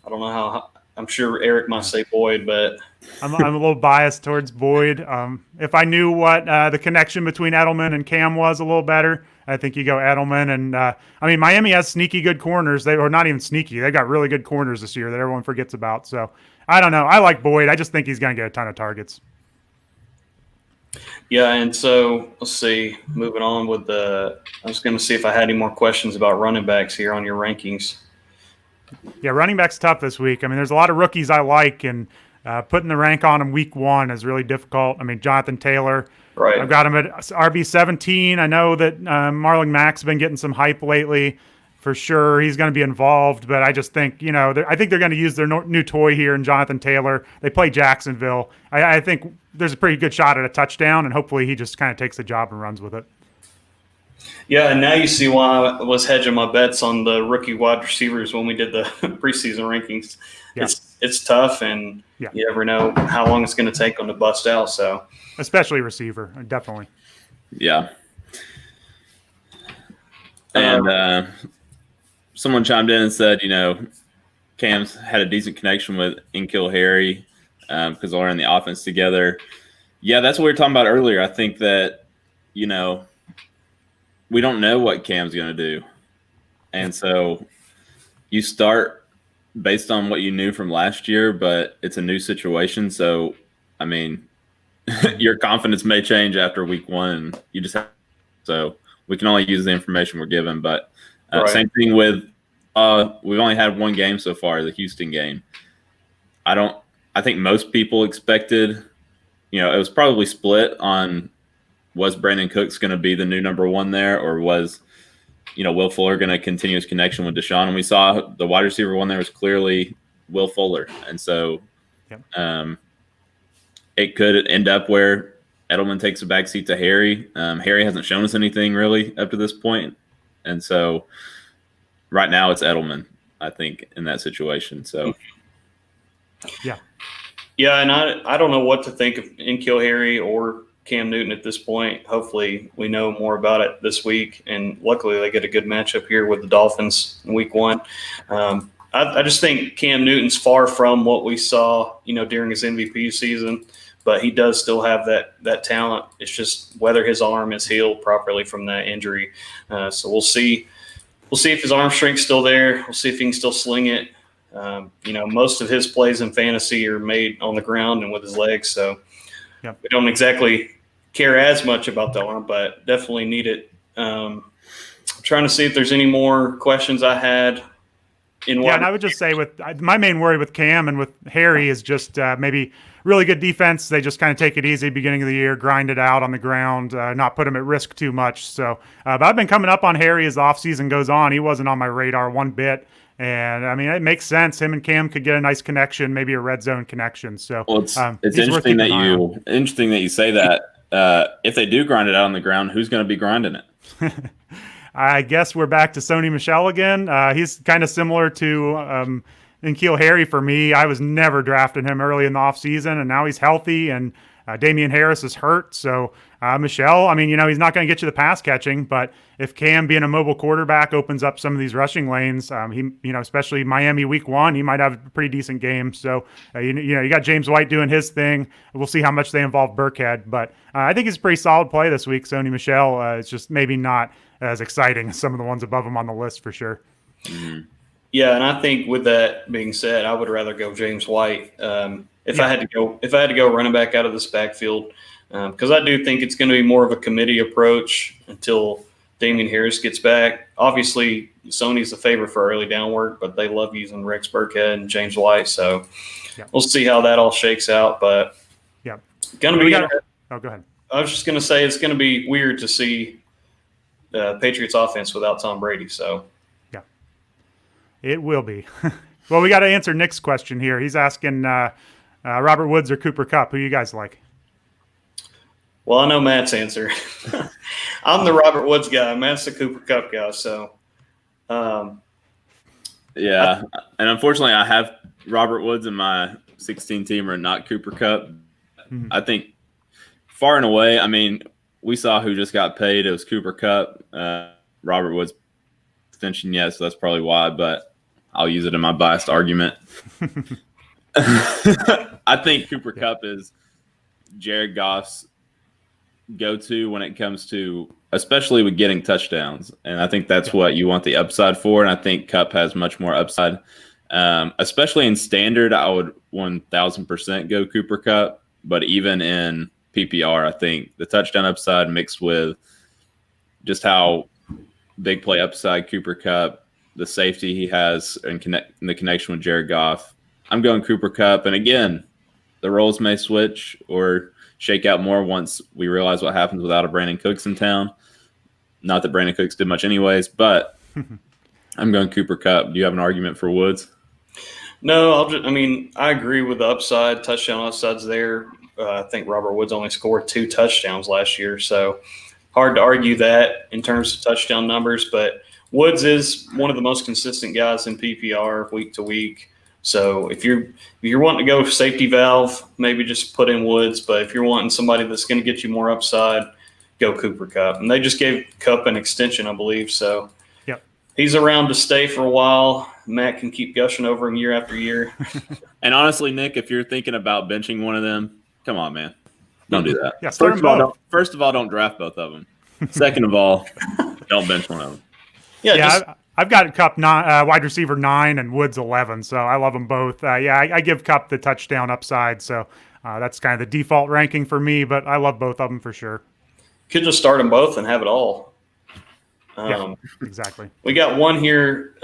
I don't know how. I'm sure Eric might say Boyd, but I'm a little biased towards Boyd. If I knew what the connection between Edelman and Cam was a little better, I think you go Edelman. And Miami has sneaky good corners. They are not even sneaky. They got really good corners this year that everyone forgets about. So I don't know. I like Boyd. I just think he's going to get a ton of targets. Yeah, and so let's see. Moving on with I was going to see if I had any more questions about running backs here on your rankings. Yeah, running back's tough this week. I mean, there's a lot of rookies I like, and putting the rank on him week 1 is really difficult. I mean, Jonathan Taylor, right? I've got him at RB17. I know that Marlon Mack's been getting some hype lately. For sure, he's going to be involved, but I just think, I think they're going to use their new toy here in Jonathan Taylor. They play Jacksonville. I think there's a pretty good shot at a touchdown, and hopefully he just kind of takes the job and runs with it. Yeah, and now you see why I was hedging my bets on the rookie wide receivers when we did the preseason rankings. Yeah. It's tough, and you never know how long it's going to take them to bust out. So, especially receiver, definitely. Yeah. And someone chimed in and said, Cam's had a decent connection with N'Keal Harry because they're in the offense together. Yeah, that's what we were talking about earlier. I think that, we don't know what Cam's going to do. And so you start based on what you knew from last year, but it's a new situation. So, your confidence may change after week 1. You just have – so we can only use the information we're given. But same thing with we've only had 1 game so far, the Houston game. I think most people expected – it was probably split on – was Brandon Cooks going to be the new number 1 there, or was, Will Fuller going to continue his connection with Deshaun? And we saw the wide receiver one there was clearly Will Fuller. And so it could end up where Edelman takes a backseat to Harry. Harry hasn't shown us anything really up to this point. And so right now it's Edelman, I think, in that situation. So, yeah. Yeah, and I don't know what to think of N'Keal Harry or Cam Newton at this point. Hopefully we know more about it this week, and luckily they get a good matchup here with the Dolphins in week 1. I I just think Cam Newton's far from what we saw, during his MVP season, but he does still have that talent. It's just whether his arm is healed properly from that injury. So we'll see. We'll see if his arm strength's still there. We'll see if he can still sling it. Most of his plays in fantasy are made on the ground and with his legs, so we don't exactly care as much about the arm, but definitely need it. I'm trying to see if there's any more questions I had. And I would just say my main worry with Cam and with Harry is just maybe really good defense. They just kind of take it easy beginning of the year, grind it out on the ground, not put him at risk too much. So, but I've been coming up on Harry as the offseason goes on. He wasn't on my radar one bit. And I mean, it makes sense. Him and Cam could get a nice connection, maybe a red zone connection. So it's interesting that you say that. If they do grind it out on the ground, who's going to be grinding it? I guess we're back to Sony Michel again. He's kind of similar to N'Keal Harry for me. I was never drafting him early in the offseason, and now he's healthy, and Damian Harris is hurt. So Michel, I mean, he's not going to get you the pass catching, but if Cam being a mobile quarterback opens up some of these rushing lanes, especially Miami week 1, he might have a pretty decent game. So, you got James White doing his thing. We'll see how much they involve Burkhead, but I think it's a pretty solid play this week. Sony Michel, it's just maybe not as exciting as some of the ones above him on the list for sure. Mm-hmm. Yeah, and I think with that being said, I would rather go James White if I had to go running back out of this backfield, because I do think it's going to be more of a committee approach until Damian Harris gets back. Obviously, Sony's the favorite for early down work, but they love using Rex Burkhead and James White, so we'll see how that all shakes out. But going to be. Go ahead. I was just going to say it's going to be weird to see Patriots offense without Tom Brady. So it will be. Well, we got to answer Nick's question here. He's asking Robert Woods or Cooper Kupp. Who you guys like? Well, I know Matt's answer. I'm the Robert Woods guy. Matt's the Cooper Kupp guy. So, and unfortunately, I have Robert Woods in my 16-teamer and not Cooper Kupp. Mm-hmm. I think far and away, I mean, we saw who just got paid. It was Cooper Kupp. Robert Woods extension, yes, so that's probably why, but I'll use it in my biased argument. I think Cooper Kupp is Jared Goff's go-to when it comes to, especially with getting touchdowns. And I think that's what you want the upside for. And I think Kupp has much more upside, especially in standard. I would 1,000% go Cooper Kupp, but even in PPR, I think the touchdown upside mixed with just how big play upside Cooper Kupp, the safety he has, and the connection with Jared Goff. I'm going Cooper Kupp. And again, the roles may switch or shake out more once we realize what happens without a Brandon Cooks in town. Not that Brandon Cooks did much anyways, but I'm going Cooper Kupp. Do you have an argument for Woods? No, I agree with the upside. Touchdown upside's there. I think Robert Woods only scored 2 touchdowns last year, so hard to argue that in terms of touchdown numbers. But Woods is one of the most consistent guys in PPR week to week. So if you're wanting to go safety valve, maybe just put in Woods. But if you're wanting somebody that's going to get you more upside, go Cooper Kupp. And they just gave Kupp an extension, I believe. So he's around to stay for a while. Matt can keep gushing over him year after year. And honestly, Nick, if you're thinking about benching one of them, come on, man. Don't do that. Yeah, first of all, don't draft both of them. Second of all, don't bench one of them. I've got Kupp wide receiver 9 and Woods 11, so I love them both. I give Kupp the touchdown upside, so that's kind of the default ranking for me, but I love both of them for sure. Could just start them both and have it all. Exactly. We got one here,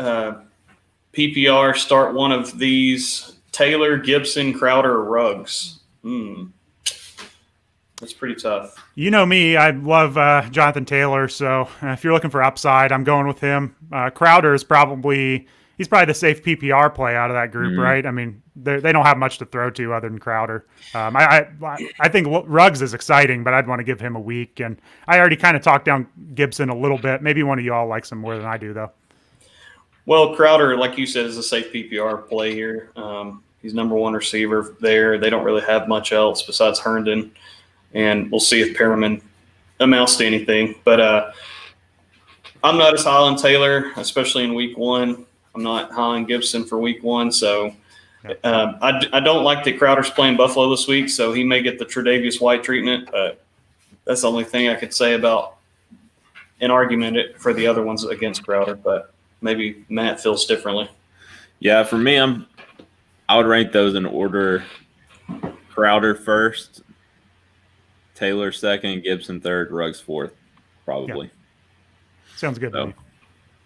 PPR, start one of these, Taylor, Gibson, Crowder, or Ruggs. That's pretty tough. You know me, I love Jonathan Taylor, so if you're looking for upside, I'm going with him. Crowder is probably the safe PPR play out of that group, right? I mean, they don't have much to throw to other than Crowder. I think Ruggs is exciting, but I'd want to give him a week. And I already kind of talked down Gibson a little bit. Maybe one of you all likes him more than I do, though. Well, Crowder, like you said, is a safe PPR play here. He's number 1 receiver there. They don't really have much else besides Herndon. And we'll see if Perriman amounts to anything. But I'm not as high on Taylor, especially in week 1. I'm not high on Gibson for week 1. So I don't like that Crowder's playing Buffalo this week, so he may get the Tre'Davious White treatment. But that's the only thing I could say about an argument for the other ones against Crowder. But maybe Matt feels differently. Yeah, for me, I would rank those in order: Crowder first, Taylor second, Gibson third, Ruggs fourth, probably. Sounds good to me.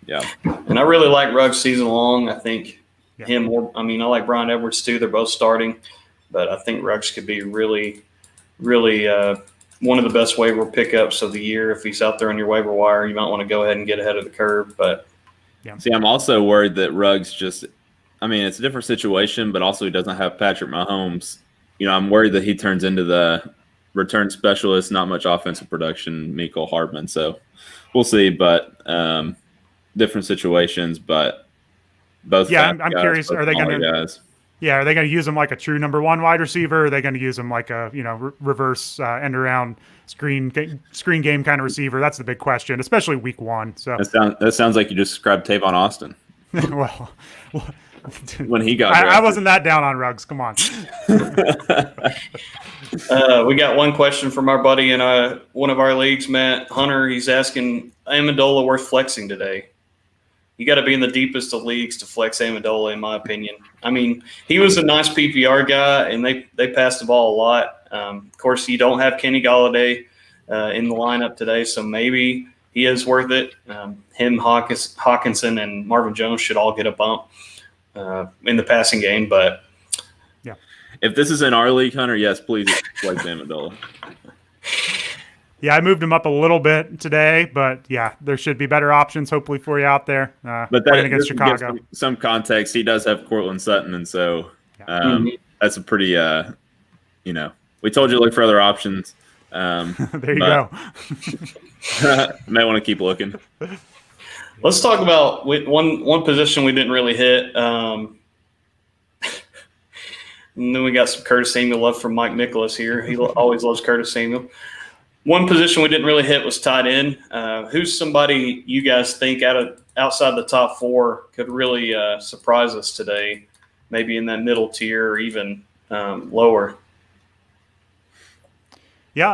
Yeah. And I really like Ruggs season long. I think him more. I mean, I like Brian Edwards too. They're both starting, but I think Ruggs could be really, really one of the best waiver pickups of the year. If he's out there on your waiver wire, you might want to go ahead and get ahead of the curve. But see, I'm also worried that Ruggs it's a different situation, but also he doesn't have Patrick Mahomes. I'm worried that he turns into the return specialist, not much offensive production, Mecole Hardman. So we'll see, but different situations, but both. Yeah, I'm curious. Are they going to? Yeah, are they going to use him like a true number 1 wide receiver? Or are they going to use him like a reverse end around screen game kind of receiver? That's the big question, especially week 1. So that sounds like you just described Tavon Austin. well, when he got I wasn't that down on Ruggs. Come on. We got one question from our buddy in one of our leagues, Matt Hunter. He's asking, Amendola worth flexing today? You got to be in the deepest of leagues to flex Amendola, in my opinion. I mean, he was a nice PPR guy, and they passed the ball a lot. Of course, you don't have Kenny Golladay in the lineup today, so maybe he is worth it. Him, Hawkinson, and Marvin Jones should all get a bump in the passing game. But if this is in our league, Hunter, yes, please flex Amendola. Yeah, I moved him up a little bit today, but there should be better options hopefully for you out there. But playing against Chicago. Some context, he does have Cortland Sutton, and so that's a pretty, we told you to look for other options. There you go. May want to keep looking. Let's talk about one position we didn't really hit. And then we got some Curtis Samuel love from Mike Nicholas here. He always loves Curtis Samuel. One position we didn't really hit was tight end. Who's somebody you guys think outside the top 4 could really surprise us today, maybe in that middle tier or even lower? Yeah,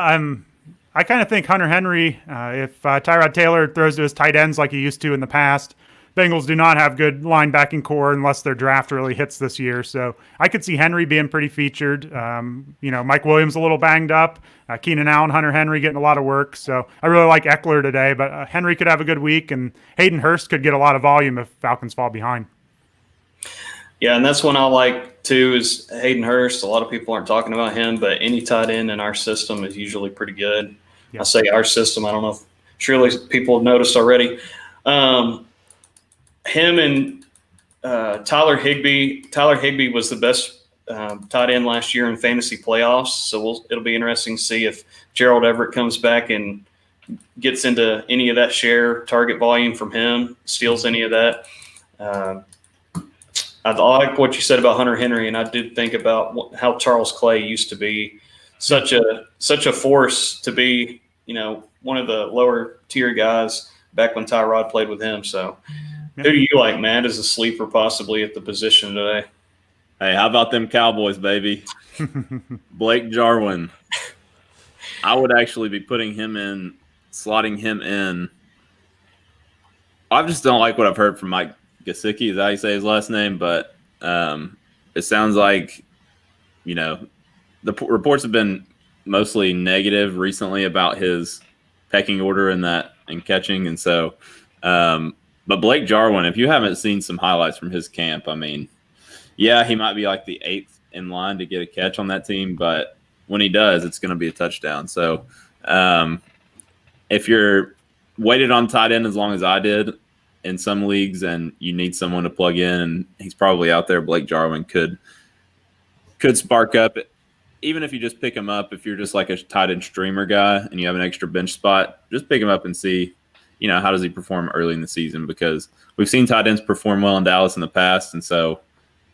I kind of think Hunter Henry, if Tyrod Taylor throws to his tight ends like he used to in the past, Bengals do not have good linebacking core unless their draft really hits this year. So I could see Henry being pretty featured. Mike Williams a little banged up. Keenan Allen, Hunter Henry getting a lot of work. So I really like Eckler today, but Henry could have a good week, and Hayden Hurst could get a lot of volume if Falcons fall behind. Yeah, and that's one I like too is Hayden Hurst. A lot of people aren't talking about him, but any tight end in our system is usually pretty good. Yeah. I say our system. I don't know if surely people have noticed already. Him and Tyler Higbee. Tyler Higbee was the best tight end last year in fantasy playoffs. So it'll be interesting to see if Gerald Everett comes back and gets into any of that share target volume from him, steals any of that. I like what you said about Hunter Henry, and I did think about how Charles Clay used to be such a force to be, one of the lower tier guys back when Tyrod played with him. So who do you like, Matt, as a sleeper possibly at the position today? Hey, how about them Cowboys, baby? Blake Jarwin. I would actually be putting him in, slotting him in. I just don't like what I've heard from Mike Gesicki, is how you say his last name, but it sounds like, the reports have been mostly negative recently about his pecking order and catching, and so but Blake Jarwin, if you haven't seen some highlights from his camp, he might be like the 8th in line to get a catch on that team, but when he does, it's going to be a touchdown. So if you're waited on tight end as long as I did in some leagues and you need someone to plug in, and he's probably out there, Blake Jarwin could spark up. Even if you just pick him up, if you're just like a tight end streamer guy and you have an extra bench spot, just pick him up and see, how does he perform early in the season, because we've seen tight ends perform well in Dallas in the past. And so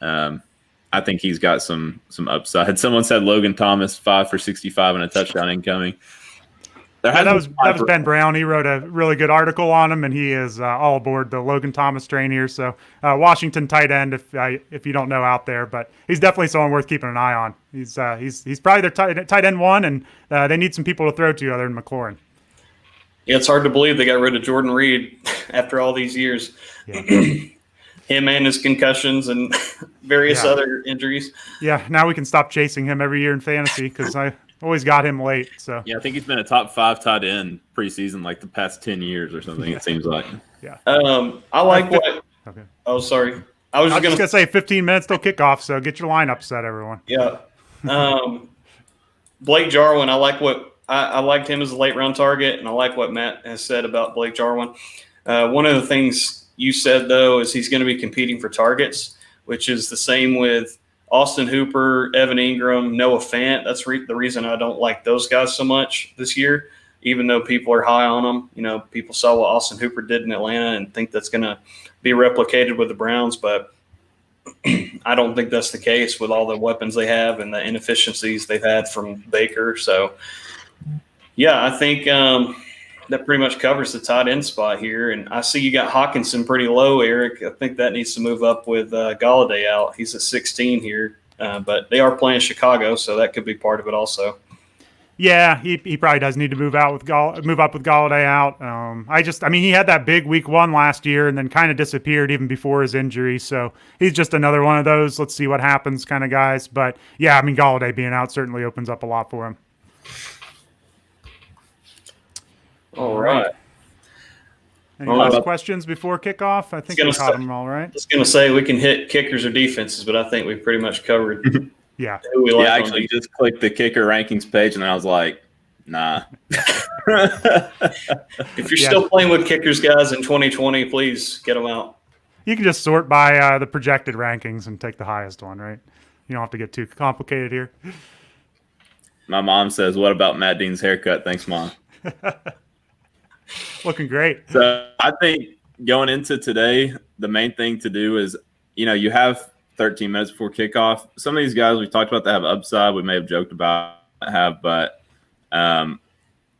I think he's got some upside. Someone said Logan Thomas 5 for 65 and a touchdown incoming. Yeah, that was Ben Brown. He wrote a really good article on him, and he is all aboard the Logan Thomas train here. So Washington tight end, if you don't know out there, but he's definitely someone worth keeping an eye on. He's probably their tight end one, and they need some people to throw to other than McLaurin. Yeah, it's hard to believe they got rid of Jordan Reed after all these years. Yeah. Him and his concussions and various other injuries. Yeah, now we can stop chasing him every year in fantasy because I always got him late. So yeah, I think he's been a top 5 tight end preseason like the past 10 years or something. It seems like. Yeah. I like what. Okay. Oh, sorry. I was just gonna say 15 minutes till kickoff. So get your lineup set, everyone. Yeah. Blake Jarwin. I like what I liked him as a late round target, and I like what Matt has said about Blake Jarwin. One of the things you said, though, is he's going to be competing for targets, which is the same with Austin Hooper, Evan Ingram, Noah Fant. That's the reason I don't like those guys so much this year, even though people are high on them. You know, people saw what Austin Hooper did in Atlanta and think that's going to be replicated with the Browns, but I don't think that's the case with all the weapons they have and the inefficiencies they've had from Baker. So, yeah, I think that pretty much covers the tight end spot here. And I see you got Hawkinson pretty low, Eric. I think that needs to move up with Galladay out. He's at 16 here, but they are playing Chicago, so that could be part of it also. Yeah, he probably does need to move up with Galladay out. He had that big week 1 last year and then kind of disappeared even before his injury. So he's just another one of those let's see what happens kind of guys. But yeah, Galladay being out certainly opens up a lot for him. All right. Any last questions before kickoff? I think we caught them all right. I was going to say we can hit kickers or defenses, but I think we pretty much covered. Yeah. Who we like I actually just clicked the kicker rankings page, and I was like, nah. If you're still playing with kickers, guys, in 2020, please get them out. You can just sort by the projected rankings and take the highest one, right? You don't have to get too complicated here. My mom says, "What about Matt Dean's haircut?" Thanks, Mom. Looking great. So I think going into today, the main thing to do is, you have 13 minutes before kickoff. Some of these guys we've talked about that have upside, we may have joked about but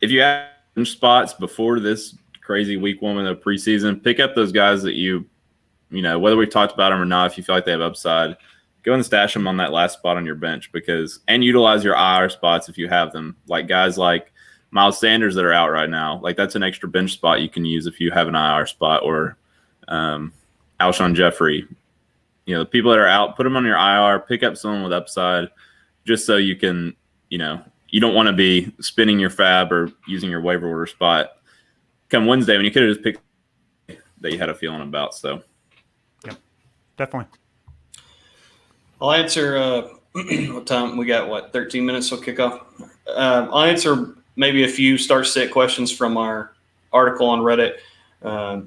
if you have spots before this crazy week 1 of the preseason, pick up those guys that whether we talked about them or not, if you feel like they have upside, go and stash them on that last spot on your bench and utilize your IR spots if you have them. Like guys like Miles Sanders that are out right now. Like that's an extra bench spot you can use if you have an IR spot, or Alshon Jeffrey. The people that are out, put them on your IR, pick up someone with upside just so you can, you don't want to be spinning your fab or using your waiver order spot come Wednesday when you could have just picked that you had a feeling about. So, yeah, definitely. I'll answer what time we got, 13 minutes till kickoff. I'll answer maybe a few start-sit questions from our article on Reddit.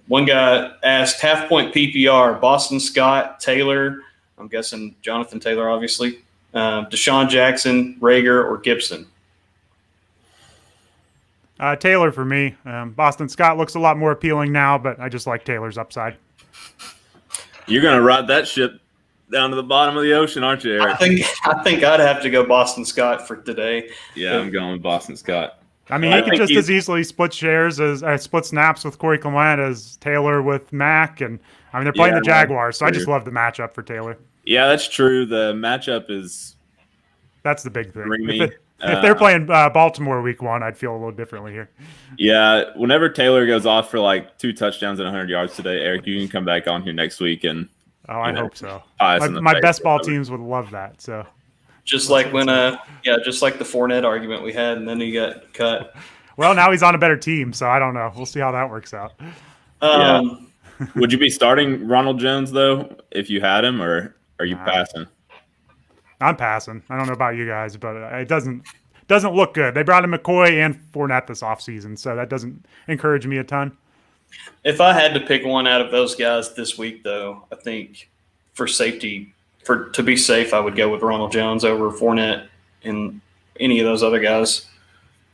One guy asked half-point PPR, Boston Scott, Taylor, I'm guessing Jonathan Taylor, obviously, Deshaun Jackson, Rager, or Gibson. Taylor for me. Boston Scott looks a lot more appealing now, but I just like Taylor's upside. You're going to ride that ship down to the bottom of the ocean, aren't you, Eric? I think I'd have to go Boston Scott for today. Yeah, I'm going with Boston Scott. He can just as easily split split snaps with Corey Clement as Taylor with Mack, and they're playing the Jaguars, so I just love the matchup for Taylor. Yeah, that's true. The matchup that's the big thing. If they're playing Baltimore week 1, I'd feel a little differently here. Yeah, whenever Taylor goes off for like 2 touchdowns and 100 yards today, Eric, you can come back on here next week and. I hope so. My best ball teams would love that. So. Just like when, just like the Fournette argument we had, and then he got cut. Well, now he's on a better team, so I don't know. We'll see how that works out. Would you be starting Ronald Jones though if you had him, or are you passing? I'm passing. I don't know about you guys, but it doesn't look good. They brought in McCoy and Fournette this offseason, so that doesn't encourage me a ton. If I had to pick one out of those guys this week, though, I think for safety. To be safe, I would go with Ronald Jones over Fournette and any of those other guys.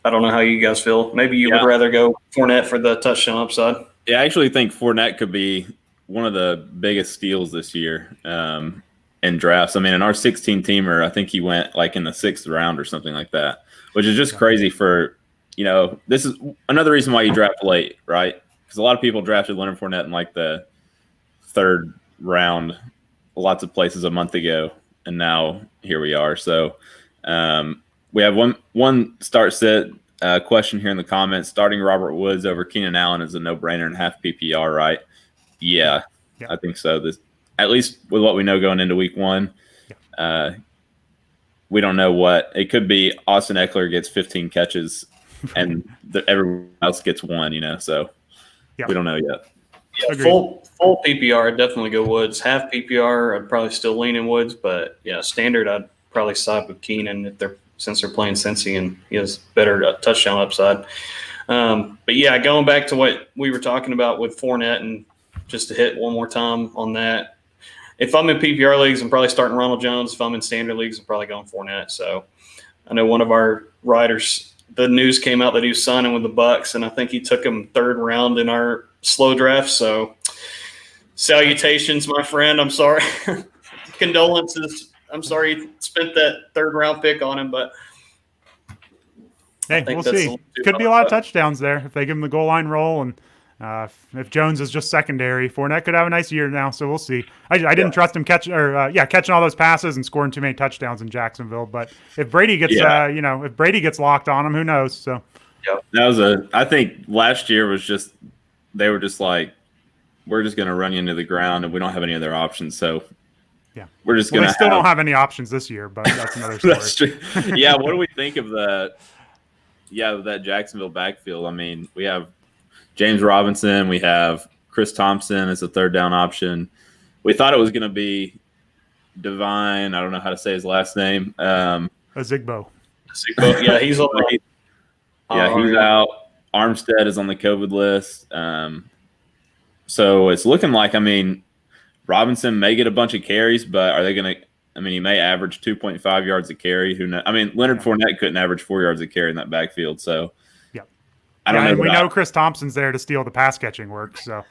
I don't know how you guys feel. Maybe you would rather go Fournette for the touchdown upside. Yeah, I actually think Fournette could be one of the biggest steals this year in drafts. In our 16-teamer, I think he went like in the 6th round or something like that, which is just crazy for this is another reason why you draft late, right? Because a lot of people drafted Leonard Fournette in like the third round, lots of places a month ago, and now here we are. So we have one start sit question here in the comments. Starting Robert Woods over Keenan Allen is a no-brainer in half PPR, right? Yeah. I think so. At least with what we know going into week one. We don't know what it could be. Austin Eckler gets 15 catches and everyone else gets one, so we don't know yet. Yeah, full PPR, I'd definitely go Woods. Half PPR, I'd probably still lean in Woods, but standard, I'd probably side with Keenan since they're playing Cincy and he has better touchdown upside. But going back to what we were talking about with Fournette, and just to hit one more time on that, if I'm in PPR leagues, I'm probably starting Ronald Jones. If I'm in standard leagues, I'm probably going Fournette. So I know one of our writers, the news came out that he was signing with the Bucs, and I think he took him third round in our slow draft. So salutations, my friend. I'm sorry. Condolences. I'm sorry you spent that third round pick on him, but hey, we'll see. Could be a lot of touchdowns there if they give him the goal line roll, and if Jones is just secondary, Fournette could have a nice year now. So we'll see. I didn't trust him catching all those passes and scoring too many touchdowns in Jacksonville. But if Brady gets if Brady gets locked on him, who knows? So I think last year was just they were just like, we're just going to run you into the ground and we don't have any other options. So we're just going to. They still don't have any options this year, but that's another story. That's true. Yeah, what do we think of that Jacksonville backfield? I mean, we have James Robinson, we have Chris Thompson as a third down option. We thought it was going to be Divine. I don't know how to say his last name. Zigbo. Yeah, he's on. He's out. Armstead is on the COVID list. So it's looking like, Robinson may get a bunch of carries, but are they going to? He may average 2.5 yards a carry. Who knows? Leonard Fournette couldn't average 4 yards a carry in that backfield. So I don't know. And we know Chris Thompson's there to steal the pass catching work. So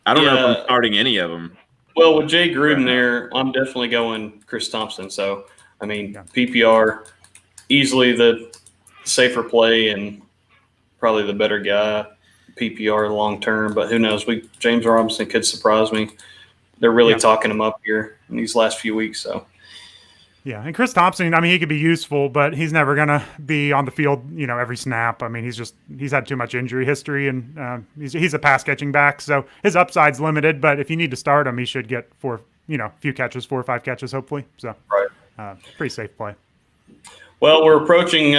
I don't know if I'm starting any of them. Well, with Jay Gruden there, I'm definitely going Chris Thompson. So PPR, easily the safer play and probably the better guy. PPR long term, but who knows? James Robinson could surprise me. They're really talking him up here in these last few weeks. So. Yeah, and Chris Thompson, he could be useful, but he's never going to be on the field, every snap. He's had too much injury history, and he's a pass-catching back, so his upside's limited, but if you need to start him, he should get a few catches, 4 or 5 catches, hopefully. So, pretty safe play. Well, we're approaching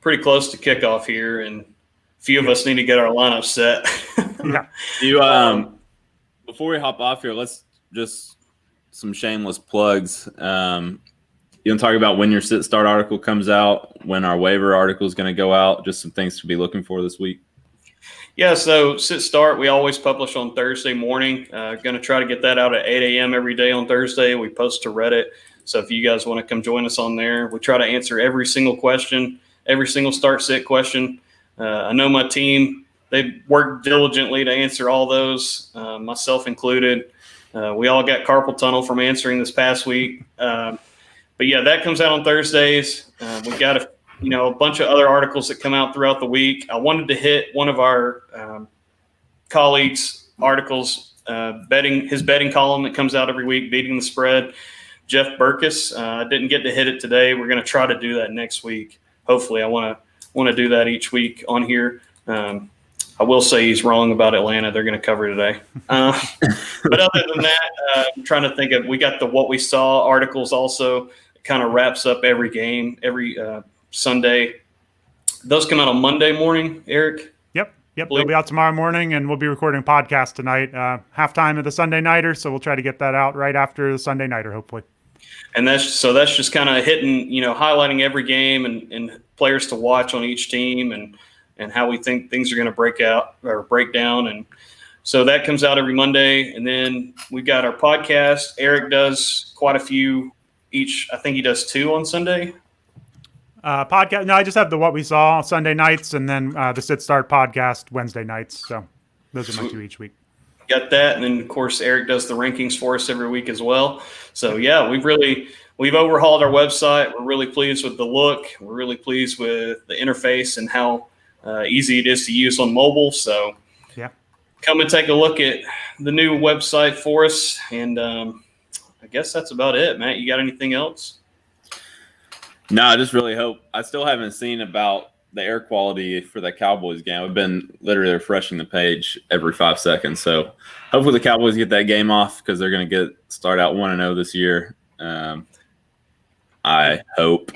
pretty close to kickoff here, and a few of us need to get our lineup set. Before we hop off here, let's just some shameless plugs. You want to talk about when your sit start article comes out, when our waiver article is going to go out, just some things to be looking for this week? Yeah, so sit start, we always publish on Thursday morning. Going to try to get that out at 8 a.m. every day on Thursday. We post to Reddit. So if you guys want to come join us on there, we try to answer every single question, every single start sit question. I know my team, they worked diligently to answer all those, myself included. We all got carpal tunnel from answering this past week. But that comes out on Thursdays. We've got a bunch of other articles that come out throughout the week. I wanted to hit one of our colleagues' articles, his betting column that comes out every week, Beating the Spread. Jeff Burkus. I didn't get to hit it today. We're going to try to do that next week. Hopefully, I want to do that each week on here. I will say he's wrong about Atlanta. They're going to cover today. But other than that, I'm trying to think of, we got the What We Saw articles also. It kind of wraps up every game, every Sunday. Those come out on Monday morning, Eric? Yep. They'll be out tomorrow morning, and we'll be recording a podcast tonight, halftime of the Sunday Nighter. So we'll try to get that out right after the Sunday Nighter, hopefully. And that's just kind of hitting, highlighting every game and players to watch on each team and how we think things are going to break out or break down. And so that comes out every Monday. And then we've got our podcast. Eric does quite a few each. I think he does 2 on Sunday. Podcast. No, I just have the What We Saw Sunday nights, and then the Sit Start podcast Wednesday nights. So those are my 2 each week. Got that. And then of course, Eric does the rankings for us every week as well. So we've overhauled our website. We're really pleased with the look. We're really pleased with the interface and how easy it is to use on mobile. So Yeah. come and take a look at the new website for us. And I guess that's about it, Matt. You got anything else? No, I just really hope. I still haven't seen about the air quality for that Cowboys game. I've been literally refreshing the page every 5 seconds. So hopefully the Cowboys get that game off because they're going to start out 1-0 this year. I hope.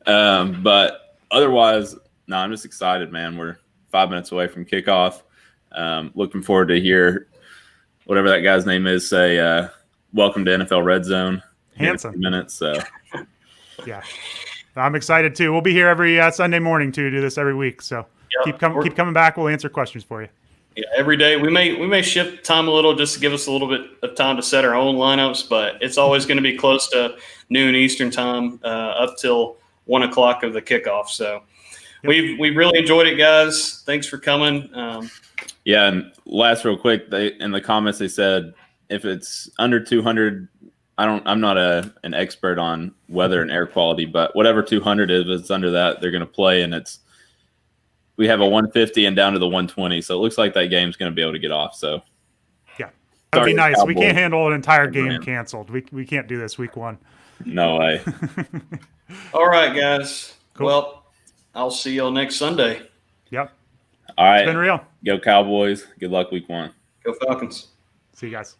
But otherwise, no, I'm just excited, man. We're 5 minutes away from kickoff. Looking forward to hear whatever that guy's name is say, welcome to NFL Red Zone. Hanson. 2 minutes. So Yeah. I'm excited too. We'll be here every Sunday morning to do this every week. So keep coming back. We'll answer questions for you. Yeah, every day. We may shift time a little just to give us a little bit of time to set our own lineups, but it's always going to be close to noon Eastern time up till 1 o'clock of the kickoff. So we really enjoyed it, guys. Thanks for coming. Yeah, and last real quick, in the comments they said if it's under 200. I'm not an expert on weather and air quality, but whatever 200 is, if it's under that, they're going to play, and we have a 150 and down to the 120, so it looks like that game's going to be able to get off. So yeah, that'd be nice. Cowboys. We can't handle an entire game canceled. We can't do this week 1. No way. All right, guys. Cool. Well, I'll see y'all next Sunday. Yep. All right. It's been real. Go Cowboys. Good luck week 1. Go Falcons. See you guys.